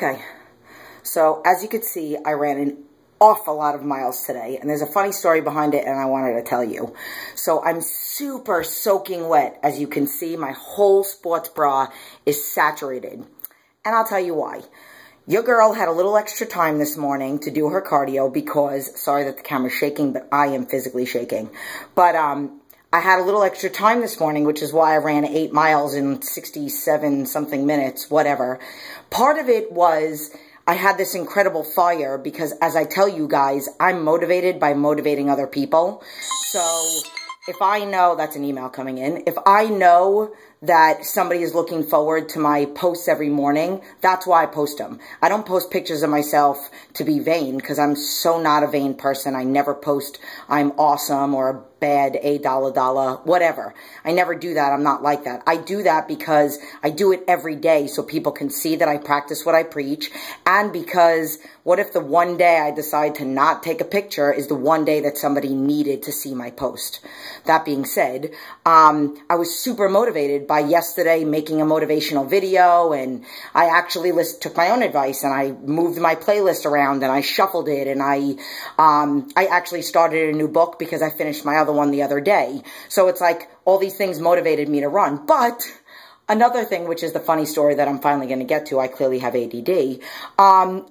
Okay, so as you could see, I ran an awful lot of miles today, and there's a funny story behind it, and I wanted to tell you. So I'm super soaking wet. As you can see, my whole sports bra is saturated, and I'll tell you why. Your girl had a little extra time this morning to do her cardio because, sorry that the camera's shaking, but I am physically shaking. But I had a little extra time this morning, which is why I ran 8 miles in 67 something minutes, whatever. Part of it was I had this incredible fire because, as I tell you guys, I'm motivated by motivating other people. So if I know, that's an email coming in, if I know that somebody is looking forward to my posts every morning, that's why I post them. I don't post pictures of myself to be vain because I'm so not a vain person. I never post I'm awesome or bad, dollar, whatever. I never do that. I'm not like that. I do that because I do it every day so people can see that I practice what I preach, and because what if the one day I decide to not take a picture is the one day that somebody needed to see my post? That being said, I was super motivated by yesterday making a motivational video, and I actually took my own advice and I moved my playlist around and I shuffled it, and I actually started a new book because I finished my other one the other day. So it's like all these things motivated me to run. But another thing, which is the funny story that I'm finally going to get to, I clearly have ADD,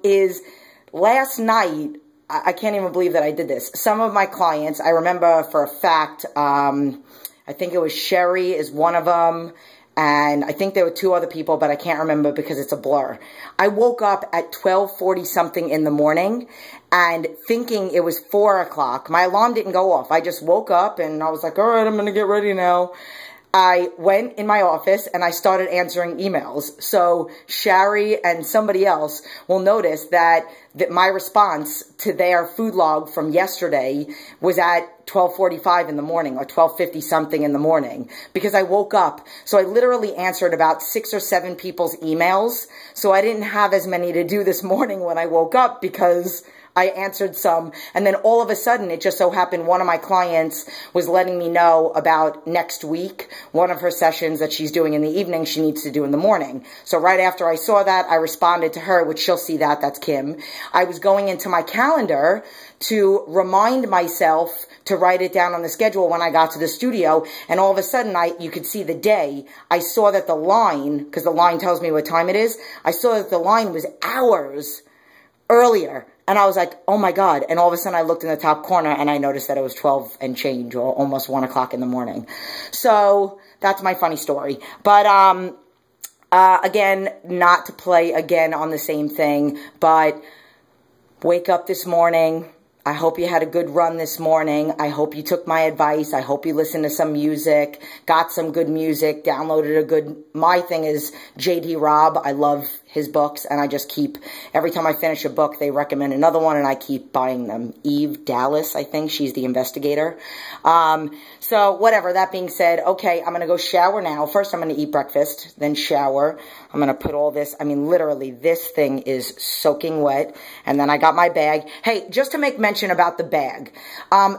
is last night, I can't even believe that I did this. Some of my clients, I remember for a fact, I think it was Sherry is one of them, and I think there were 2 other people, but I can't remember because it's a blur. I woke up at 12:40 something in the morning and thinking it was 4 o'clock. My alarm didn't go off. I just woke up and I was like, all right, I'm going to get ready now. I went in my office and I started answering emails. So Sherry and somebody else will notice that my response to their food log from yesterday was at 12:45 in the morning or 12:50 something in the morning because I woke up. So I literally answered about 6 or 7 people's emails. So I didn't have as many to do this morning when I woke up because I answered some, and then all of a sudden, it just so happened one of my clients was letting me know about next week, one of her sessions that she's doing in the evening, she needs to do in the morning. So right after I saw that, I responded to her, which she'll see that, that's Kim. I was going into my calendar to remind myself to write it down on the schedule when I got to the studio, and all of a sudden, you could see the day. I saw that the line, because the line tells me what time it is, I saw that the line was hours earlier. And I was like, oh my God. And all of a sudden I looked in the top corner and I noticed that it was 12 and change, or almost 1 o'clock in the morning. So that's my funny story. But again, not to play again on the same thing, but wake up this morning. I hope you had a good run this morning. I hope you took my advice. I hope you listened to some music, got some good music, downloaded a good, my thing is J.D. Robb. I love his books, and I just keep, every time I finish a book, they recommend another one, and I keep buying them. Eve Dallas, I think, she's the investigator. So whatever, that being said, okay, I'm going to go shower now. First, I'm going to eat breakfast, then shower. I'm going to put all this, I mean, literally, this thing is soaking wet, and then I got my bag. Hey, just to make mention about the bag,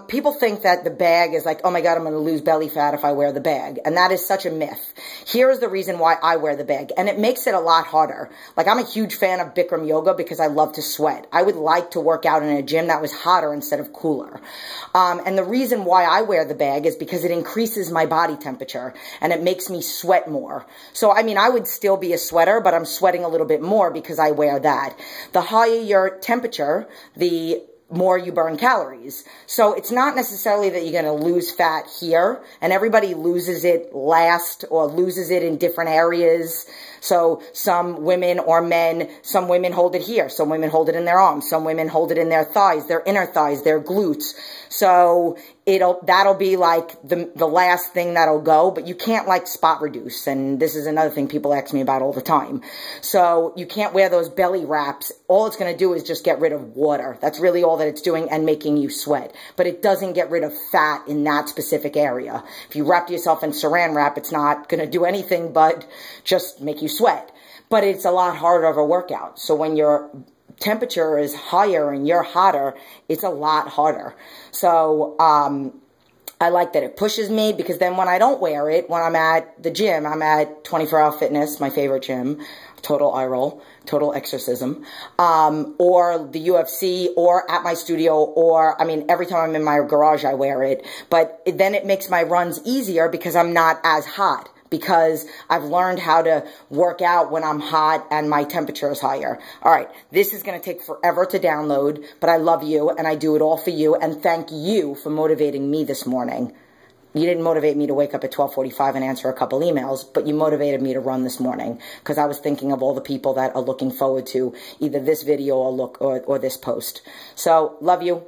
people think that the bag is like, oh my God, I'm going to lose belly fat if I wear the bag, and that is such a myth. Here is the reason why I wear the bag, and it makes it a lot harder. Like, I'm a huge fan of Bikram yoga because I love to sweat. I would like to work out in a gym that was hotter instead of cooler. And the reason why I wear the bag is because it increases my body temperature and it makes me sweat more. So, I mean, I would still be a sweater, but I'm sweating a little bit more because I wear that. The higher your temperature, the more you burn calories. So it's not necessarily that you're going to lose fat here, and everybody loses it last or loses it in different areas. So some women or men, some women hold it here, some women hold it in their arms, some women hold it in their thighs, their inner thighs, their glutes. So that'll be like the last thing that'll go, but you can't like spot reduce. And this is another thing people ask me about all the time. So you can't wear those belly wraps. All it's going to do is just get rid of water. That's really all that it's doing, and making you sweat. But it doesn't get rid of fat in that specific area. If you wrap yourself in saran wrap, it's not going to do anything but just make you sweat. But it's a lot harder of a workout. So when your temperature is higher and you're hotter, it's a lot harder. So I like that it pushes me, because then when I don't wear it, when I'm at the gym, I'm at 24 Hour Fitness, my favorite gym, total eye roll, total exorcism, or the UFC, or at my studio, or, I mean, every time I'm in my garage, I wear it. But then it makes my runs easier because I'm not as hot, because I've learned how to work out when I'm hot and my temperature is higher. All right, this is going to take forever to download, but I love you, and I do it all for you, and thank you for motivating me this morning. You didn't motivate me to wake up at 12:45 and answer a couple emails, but you motivated me to run this morning, because I was thinking of all the people that are looking forward to either this video or this post. So, love you.